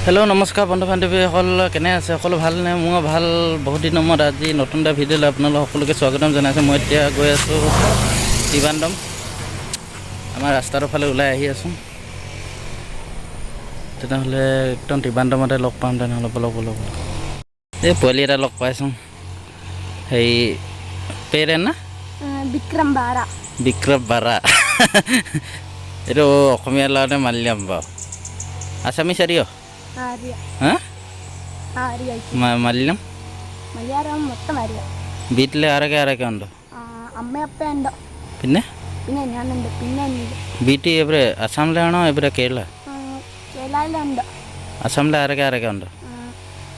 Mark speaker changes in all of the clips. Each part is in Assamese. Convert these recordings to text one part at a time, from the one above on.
Speaker 1: হেল্ল' নমস্কাৰ বন্ধু বান্ধৱীসকল, কেনে আছে? সকলো ভালনে? মোৰ ভাল। বহুত দিনৰ মূৰত আজি নতুন এটা ভিডিঅ'লৈ আপোনালোক সকলোকে স্বাগতম জনাইছোঁ। মই এতিয়া গৈ আছোঁ ত্ৰিবান্দম। আমাৰ ৰাস্তাটোৰ ফালে ওলাই আহি আছোঁ। তেনেহ'লে একদম ত্ৰিবান্দমতে লগ পাম। তেনেহ'লে বলক। এই পোৱালি এটা লগ পাইছোঁ, হেৰি পেৰেণ্ট না?
Speaker 2: বিক্ৰম বাৰা।
Speaker 1: এইটো অসমীয়া ল'ৰাতে মালিয়াম বাৰু, আছামিছ അറിയോ? മലയാളം
Speaker 2: മൊത്തം അറിയാം.
Speaker 1: വീട്ടിൽ ആരൊക്കെ ഉണ്ട്?
Speaker 2: അമ്മ അപ്പയുണ്ട്,
Speaker 1: പിന്നെ
Speaker 2: ഞാനുണ്ട്, പിന്നെ
Speaker 1: വീട്ടിൽ എവിടെ? അസാമിലാണോ എവിടെ?
Speaker 2: കേരളയിലുണ്ട്.
Speaker 1: അസാമിൽ ആരൊക്കെ ഉണ്ട്?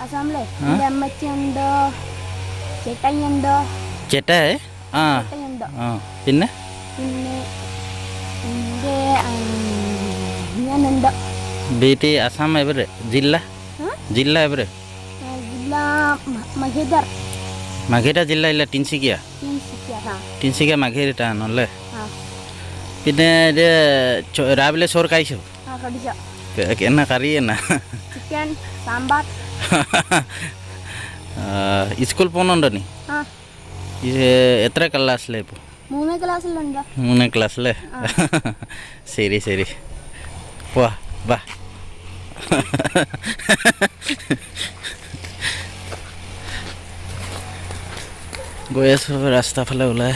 Speaker 2: അസാമിലെ എൻ്റെ അമ്മച്ചിയുണ്ട്, ചേട്ടായിയുണ്ട്.
Speaker 1: ചേട്ടായി? പിന്നെ
Speaker 2: എൻ്റെ ഞാനുണ്ട്.
Speaker 1: വീട്ടിൽ അസാം എവിടെ? ജില്ല എവിടെ?
Speaker 2: ജില്ല
Speaker 1: മഘേര ജില്ല ഇല്ല, ടിൻസിക്കിയ മഘേരിട്ടാണല്ലേ? പിന്നെ ഇത് രാവിലെ ചോറ് കഴിച്ചോ? എന്നാ കറി എന്നാ?
Speaker 2: ചിക്കൻ സാമ്പാർ.
Speaker 1: സ്കൂൾ പോകുന്നുണ്ടോ നീ? എത്ര ക്ലാസ്സിലെ ഇപ്പോൾ?
Speaker 2: 3 ക്ലാസ്സിലുണ്ട്.
Speaker 1: 3 ക്ലാസ്സിലെ? ശരി പോവാ বাহ. গৈ আছোঁ ৰাস্তাৰ ফালে ওলাই।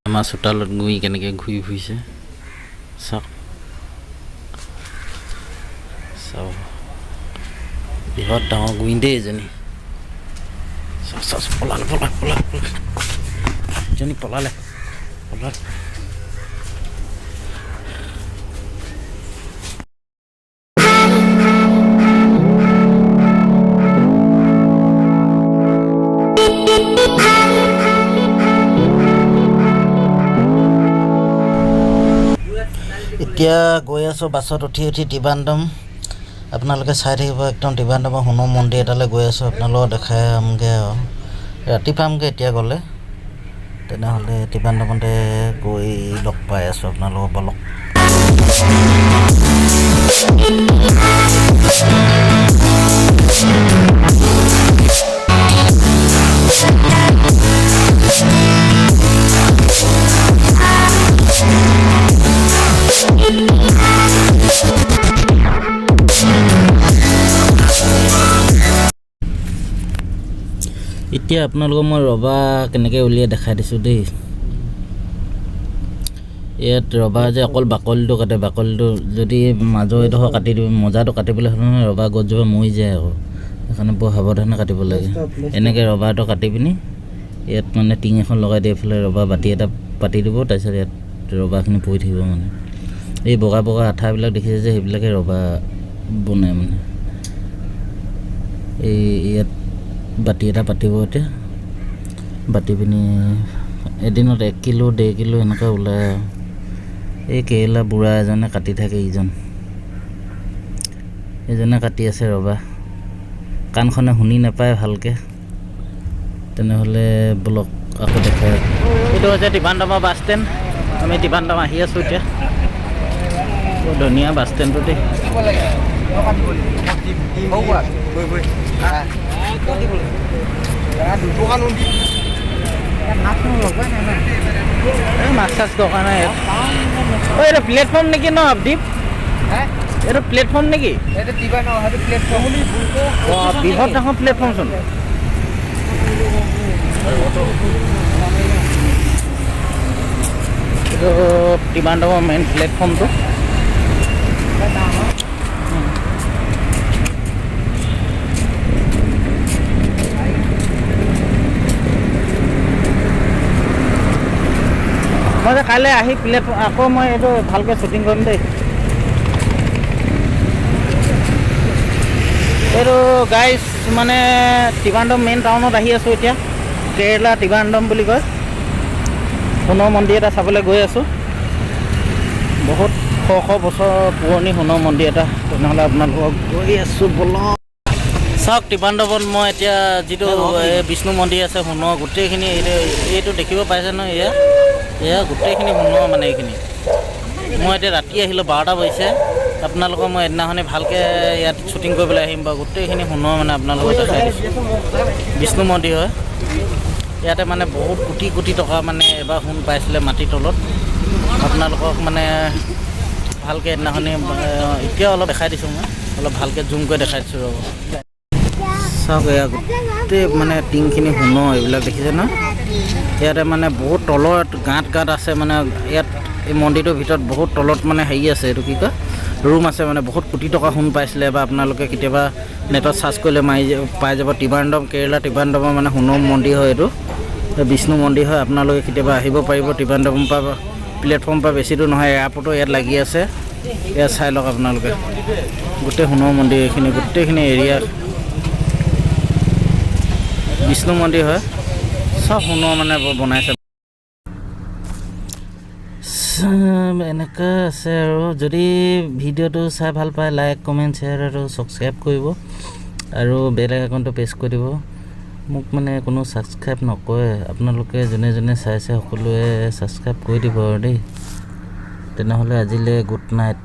Speaker 1: আমাৰ চোতালত গুই কেনেকৈ ঘূৰি ফুৰিছে চাওক। বিহত ডাঙৰ গুই দেই এজনী। পলালে এজনী পলালে। এতিয়া গৈ আছোঁ বাছত উঠি ত্ৰিবান্দম। আপোনালোকে চাই থাকিব একদম। ত্ৰিবান্দমৰ হনুমান মন্দিৰ এটালৈ গৈ আছোঁ, আপোনালোকক দেখাই আমগৈ আৰু ৰাতি পামগৈ এতিয়া গ'লে। তেনেহ'লে ত্ৰিবান্দমতে গৈ লগ পাই আছোঁ আপোনালোকক, বলক। এতিয়া আপোনালোকক মই ৰবা কেনেকৈ উলিয়াই দেখাই দিছোঁ দেই। ইয়াত ৰবা যে অকল বাকলিটো কাটে। বাকলিটো যদি মাজৰ এইডোখৰ কাটি দিব, মজাটো কাটিবলৈ হ'লে ৰবা গছজোপা মৰি যায় আকৌ। সেইকাৰণে বৰ সাৱধানে কাটিব লাগে। এনেকৈ ৰবাটো কাটি পিনি ইয়াত মানে টিং এখন লগাই দি এইফালে ৰবা বাতি এটা পাতি দিব। তাৰপিছত ইয়াত ৰবাখিনি পৰি থাকিব। মানে এই বগা আঠাবিলাক দেখিছে যে, সেইবিলাকে ৰবা বনায় মানে। এই ইয়াত বাতি এটা পাতিব এতিয়া, বাতি পিনি এদিনত 1 কিলো 1.5 কিলো এনেকৈ ওলায় আৰু। এই কেৰেলা বুঢ়া এজনে কাটি থাকে, এইজনে কাটি আছে ৰবা। কাণখনে শুনি নাপায় ভালকৈ। তেনেহ'লে বলক আকৌ দেখাই। এইটো হৈছে ত্ৰিবান্দমৰ বাছ ষ্টেণ্ড। আমি ত্ৰিবান্দম আহি আছোঁ এতিয়া। বৰ ধুনীয়া বাছ ষ্টেণ্ডটো দেই। মাছ চাছ দৰকাৰ নাই। এইটো প্লেটফৰ্ম নেকি ন দ্বীপ? এইটো প্লেটফৰ্ম নেকি? বৃহৎ ডাঙৰ প্লেটফৰ্মচোন। এইটো ত্ৰিবান্দমৰ মেইন প্লেটফৰ্মটো। মই যে কাইলৈ আহি প্লেট আকৌ মই এইটো ভালকৈ শ্বুটিং কৰিম দেই। এইটো গাইজ মানে ত্ৰিবান্দ্ৰম মেইন টাউনত আহি আছোঁ এতিয়া কেৰেলা ত্ৰিবান্দ্ৰম বুলি কয় সোণৰ মন্দিৰ এটা চাবলৈ গৈ আছোঁ বহুত শ বছৰ পুৰণি সোণৰ মন্দিৰ এটা তেনেহ'লে আপোনালোকক গৈ আছোঁ বলক চাওক ত্ৰিবান্দ্ৰমত মই এতিয়া যিটো বিষ্ণু মন্দিৰ আছে সোণৰ গোটেইখিনি এইটো দেখিব পাইছে ন এয়া গোটেইখিনি সোণৰ মানে এইখিনি মই এতিয়া ৰাতি আহিলোঁ 12টা বাজিছে আপোনালোকক মই এদিনাখনি ভালকৈ ইয়াত শ্বুটিং কৰিবলৈ আহিম বাৰু গোটেইখিনি সোণৰ মানে আপোনালোকক দেখাই দিছোঁ বিষ্ণু মন্দিৰ হয় ইয়াতে মানে বহুত কোটি কোটি টকা মানে এবাৰ সোণ পাইছিলে মাটিৰ তলত আপোনালোকক মানে ভালকৈ এদিনাখনি এতিয়া অলপ দেখাই দিছোঁ মই অলপ ভালকৈ জুম কৰি দেখাই দিছোঁ ৰ'ব চাওক এয়া গোটেই মানে টিংখিনি সোণৰ এইবিলাক দেখিছে ন ইয়াতে মানে বহুত তলত গাঁত আছে মানে ইয়াত এই মন্দিৰটোৰ ভিতৰত বহুত তলত মানে হেৰি আছে এইটো কি কয় ৰুম আছে মানে বহুত কোটি টকা সোণ পাইছিলে বা আপোনালোকে কেতিয়াবা নেটত চাৰ্চ কৰিলে পাই যাব ত্ৰিবান্দ্ৰম কেৰেলা ত্ৰিবান্দ্ৰমৰ মানে সোণৰ মন্দিৰ হয় এইটো বিষ্ণু মন্দিৰ হয় আপোনালোকে কেতিয়াবা আহিব পাৰিব ত্ৰিবান্দ্ৰমৰ পৰা প্লেটফৰ্মৰ পৰা বেছি দূৰ নহয় এয়াৰপৰ্টো ইয়াত লাগি আছে ইয়াত চাই লওক আপোনালোকে গোটেই সোণৰ মন্দিৰ এইখিনি গোটেইখিনি এৰিয়া বিষ্ণু মন্দিৰ হয় চব সোণৰ মানে বনাইছে এনেকুৱা আছে আৰু যদি ভিডিঅ'টো চাই ভাল পায় লাইক কমেণ্ট শ্বেয়াৰ আৰু ছাবস্ক্ৰাইব কৰিব আৰু বেল আইকনটো প্ৰেছ কৰি দিব মোক মানে কোনো ছাবস্ক্ৰাইব নকৰে আপোনালোকে যোনে যোনে চাইছে সকলোৱে ছাবস্ক্ৰাইব কৰি দিব আৰু দেই তেনেহ'লে আজিলৈ গুড নাইট